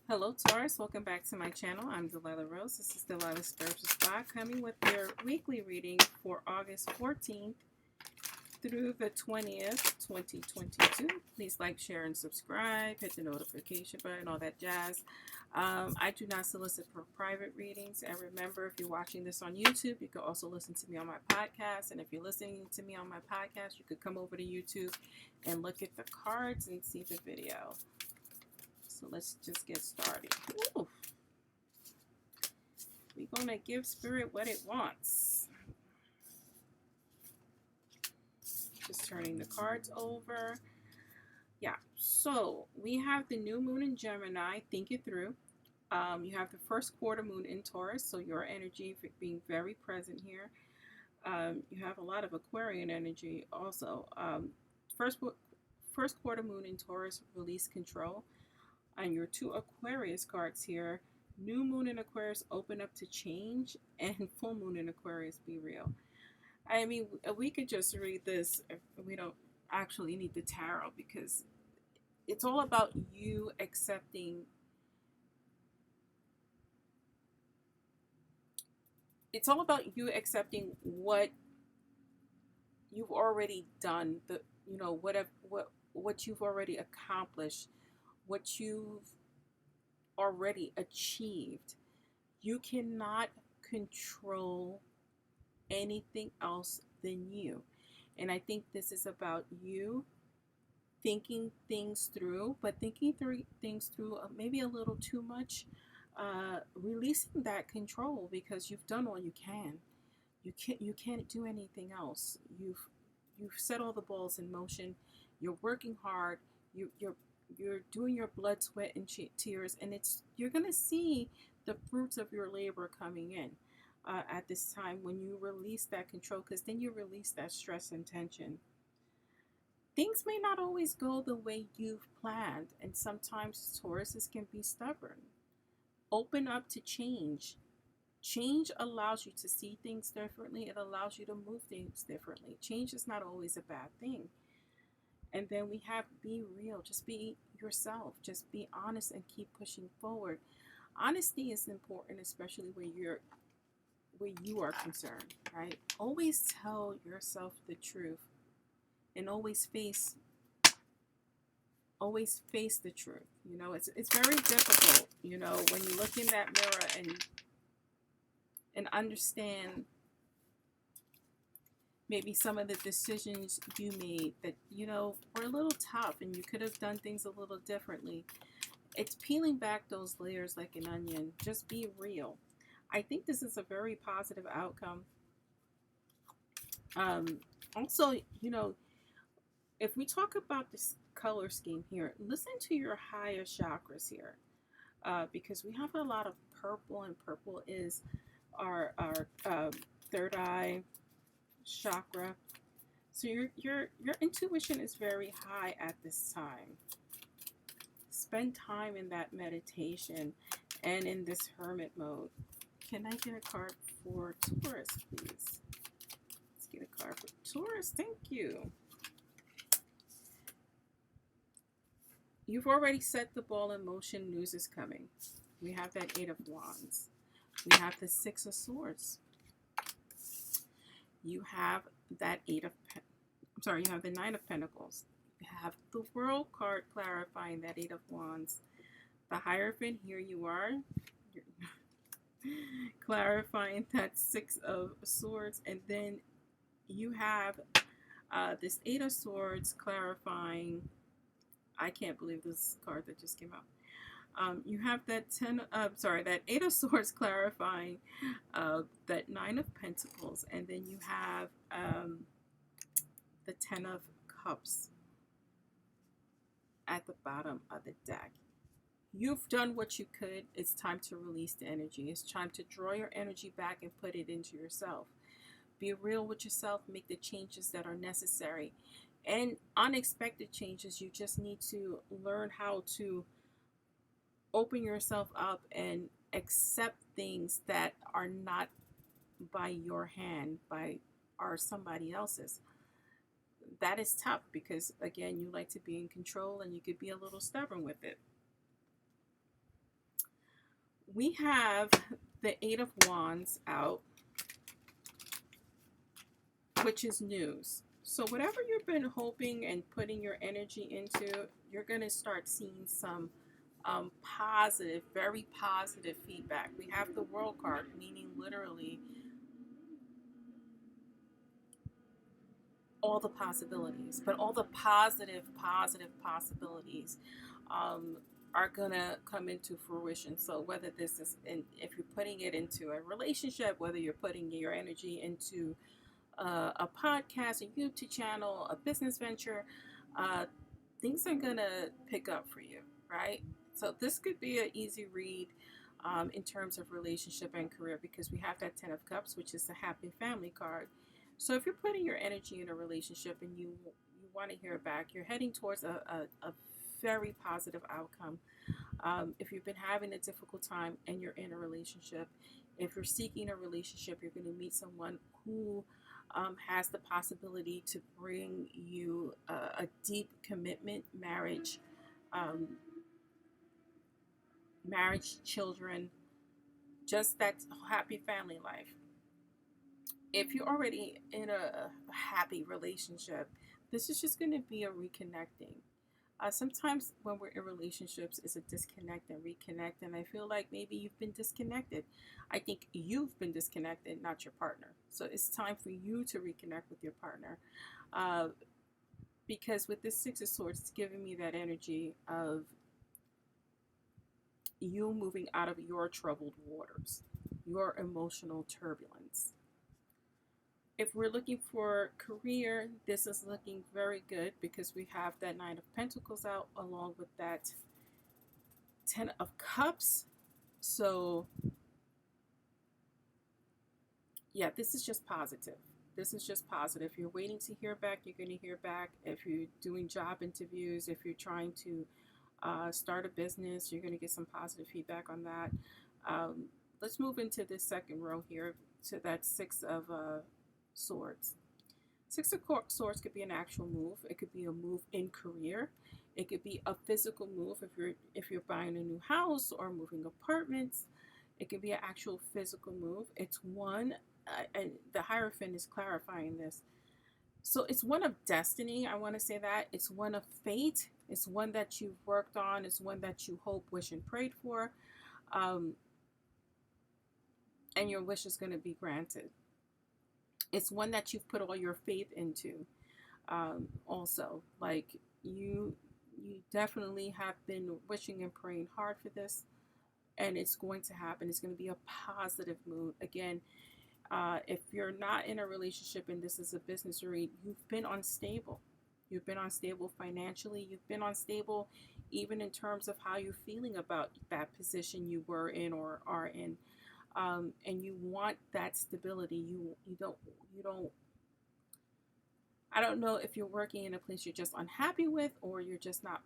Hello Taurus, welcome back to my channel. I'm Delilah Rose. This is Delilah's Spiritual Spot, coming with your weekly reading for August 14th through the 20th, 2022. Please like, share, and subscribe. Hit the notification button, all that jazz. I do not solicit for private readings. And remember, if you're watching this on YouTube, you can also listen to me on my podcast. And if you're listening to me on my podcast, you could come over to YouTube and look at the cards and see the video. So let's just get started. Ooh. We're going to give Spirit what it wants. Just turning the cards over. Yeah, so we have the new moon in Gemini. Think it through. You have the first quarter moon in Taurus, so your energy being very present here. You have a lot of Aquarian energy also. First quarter moon in Taurus, release control. And your two Aquarius cards here, new moon in Aquarius, open up to change, and full moon in Aquarius, be real. I mean, we could just read this if we don't actually need the tarot, because it's all about you accepting. It's all about you accepting what you've already done, what you've already accomplished, what you've already achieved. You cannot control anything else than you. And I think this is about you thinking things through, but thinking through things through maybe a little too much, releasing that control, because you've done all you can. You can't do anything else. You've set all the balls in motion. You're working hard. You're doing your blood, sweat, and tears, and you're gonna see the fruits of your labor coming in at this time when you release that control, because then you release that stress and tension. Things may not always go the way you've planned, and sometimes Tauruses can be stubborn. Open up to change. Change allows you to see things differently. It allows you to move things differently. Change is not always a bad thing. And then we have be real. Just be yourself. Just be honest and keep pushing forward. Honesty is important, especially where you are concerned, right? Always tell yourself the truth, and always face the truth. You know, it's very difficult, you know, when you look in that mirror and understand maybe some of the decisions you made that, you know, were a little tough and you could have done things a little differently. It's peeling back those layers like an onion. Just be real. I think this is a very positive outcome. Also, you know, if we talk about this color scheme here, listen to your higher chakras here, because we have a lot of purple, and purple is our third eye chakra. So your intuition is very high at this time. Spend time in that meditation and in this hermit mode. Can I get a card for Taurus, please? Let's get a card for Taurus. Thank you. You've already set the ball in motion. News is coming. We have that Eight of Wands. We have the Six of Swords. You have that you have the Nine of Pentacles. You have the World card clarifying that Eight of Wands. The Hierophant, here you are, clarifying that Six of Swords. And then you have this Eight of Swords clarifying, I can't believe this card that just came out. You have that that Eight of Swords clarifying that Nine of Pentacles, and then you have the Ten of Cups at the bottom of the deck. You've done what you could. It's time to release the energy. It's time to draw your energy back and put it into yourself. Be real with yourself. Make the changes that are necessary. And unexpected changes, you just need to learn how to open yourself up and accept things that are not by your hand, are somebody else's. That is tough because, again, you like to be in control and you could be a little stubborn with it. We have the Eight of Wands out, which is news. So whatever you've been hoping and putting your energy into, you're going to start seeing some positive, very positive feedback. We have the World card, meaning literally all the possibilities, but all the positive possibilities um, are gonna come into fruition. So whether this is, if you're putting it into a relationship, whether you're putting your energy into a podcast, a YouTube channel, a business venture, uh, things are gonna pick up for you, right? So this could be an easy read in terms of relationship and career, because we have that Ten of Cups, which is the happy family card. So if you're putting your energy in a relationship and you want to hear back, you're heading towards a very positive outcome. If you've been having a difficult time and you're in a relationship, if you're seeking a relationship, you're going to meet someone who has the possibility to bring you a deep commitment, um, marriage, children, just that happy family life. If you're already in a happy relationship, this is just going to be a reconnecting. Sometimes when we're in relationships, it's a disconnect and reconnect, and I feel like maybe you've been disconnected. I think you've been disconnected, not your partner. So it's time for you to reconnect with your partner, uh, because with this Six of Swords, it's giving me that energy of you moving out of your troubled waters, your emotional turbulence. If we're looking for career, this is looking very good because we have that Nine of Pentacles out along with that Ten of Cups. So yeah, this is just positive. This is just positive. If you're waiting to hear back, you're going to hear back. If you're doing job interviews, if you're trying to start a business, you're going to get some positive feedback on that. Um, let's move into this second row here to that Six of Swords. Six of Swords could be an actual move. It could be a move in career. It could be a physical move if you're buying a new house or moving apartments. It could be an actual physical move. It's one, and the Hierophant is clarifying this. So it's one of destiny. I want to say that it's one of fate. It's one that you've worked on. It's one that you hope, wish, and prayed for, um, and your wish is going to be granted. It's one that you've put all your faith into. Also, like you definitely have been wishing and praying hard for this, and it's going to happen. It's going to be a positive mood. Again, if you're not in a relationship and this is a business read, you've been unstable. You've been unstable financially. You've been unstable even in terms of how you're feeling about that position you were in or are in. And you want that stability. You don't. I don't know if you're working in a place you're just unhappy with, or you're just not,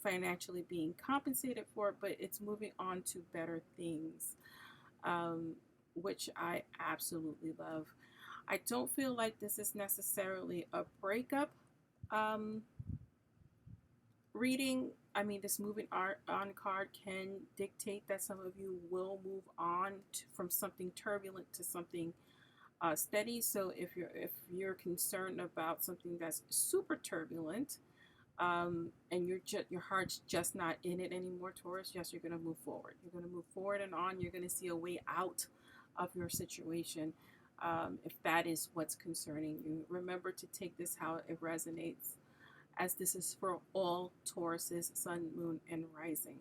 financially being compensated for it. But it's moving on to better things, which I absolutely love. I don't feel like this is necessarily a breakup reading. I mean, this moving on card can dictate that some of you will move on from something turbulent to something steady. So if you're concerned about something that's super turbulent, and your heart's just not in it anymore, Taurus, yes, you're going to move forward. You're going to move forward and on. You're going to see a way out of your situation. If that is what's concerning you, remember to take this how it resonates, as this is for all Tauruses, Sun, Moon, and Rising.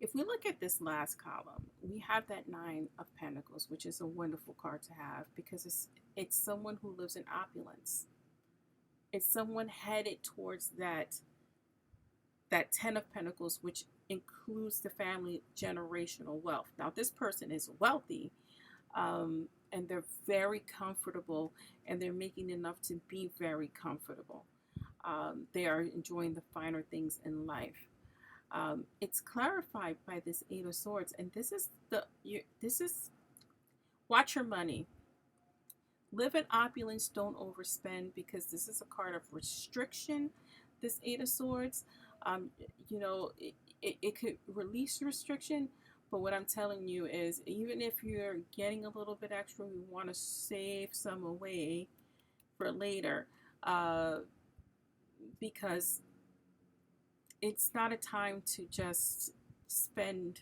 If we look at this last column, we have that Nine of Pentacles, which is a wonderful card to have because it's someone who lives in opulence. It's someone headed towards that Ten of Pentacles, which includes the family generational wealth. Now, this person is wealthy, and they're very comfortable, and they're making enough to be very comfortable. They are enjoying the finer things in life. It's clarified by this Eight of Swords, and this is watch your money. Live in opulence, don't overspend, because this is a card of restriction, this Eight of Swords. Um, you know, it could release restriction, but what I'm telling you is, even if you're getting a little bit extra, we want to save some away for later, uh, because it's not a time to just spend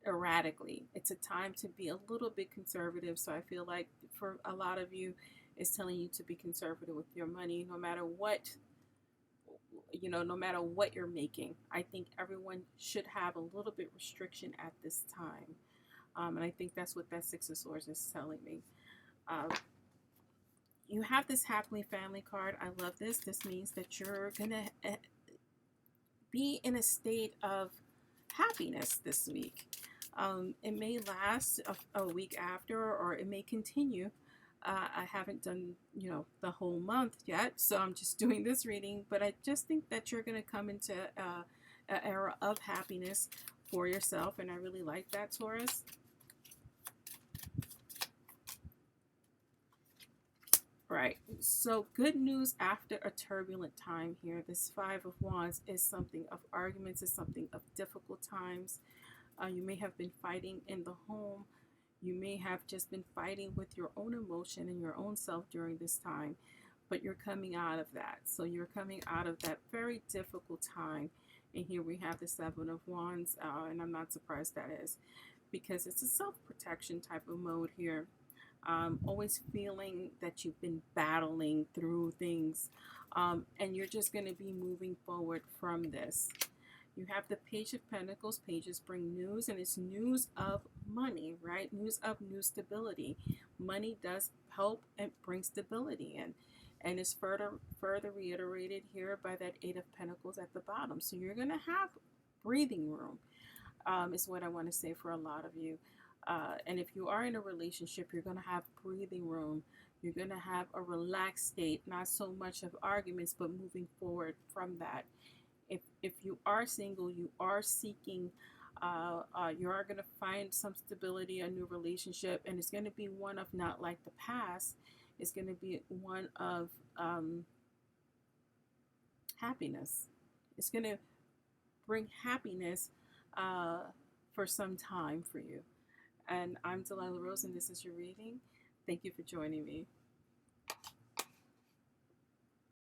erratically. It's a time to be a little bit conservative. So I feel like for a lot of you, it's telling you to be conservative with your money, no matter what, no matter what you're making. I think everyone should have a little bit restriction at this time. And I think that's what that Six of Swords is telling me. Uh, you have this happily family card. I love this. This means that you're going to be in a state of happiness this week. It may last a week after, or it may continue. I haven't done, the whole month yet, so I'm just doing this reading. But I just think that you're going to come into an era of happiness for yourself, and I really like that, Taurus. Right. So good news after a turbulent time here. This Five of Wands is something of arguments, is something of difficult times. You may have been fighting in the home. You may have just been fighting with your own emotion and your own self during this time, but you're coming out of that. So you're coming out of that very difficult time. And here we have the Seven of Wands, and I'm not surprised that is, because it's a self-protection type of mode here. Always feeling that you've been battling through things, and you're just going to be moving forward from this. You have the Page of Pentacles. Pages bring news, and it's news of money, right? News of new stability. Money does help and bring stability in, and it's further reiterated here by that Eight of Pentacles at the bottom. So you're going to have breathing room, is what I want to say for a lot of you. And if you are in a relationship, you're going to have breathing room. You're going to have a relaxed state, not so much of arguments, but moving forward from that. If you are single, you are seeking, you are going to find some stability, a new relationship, and it's going to be one of not like the past. It's going to be one of happiness. It's going to bring happiness for some time for you. And I'm Delilah Rose, and this is your reading. Thank you for joining me.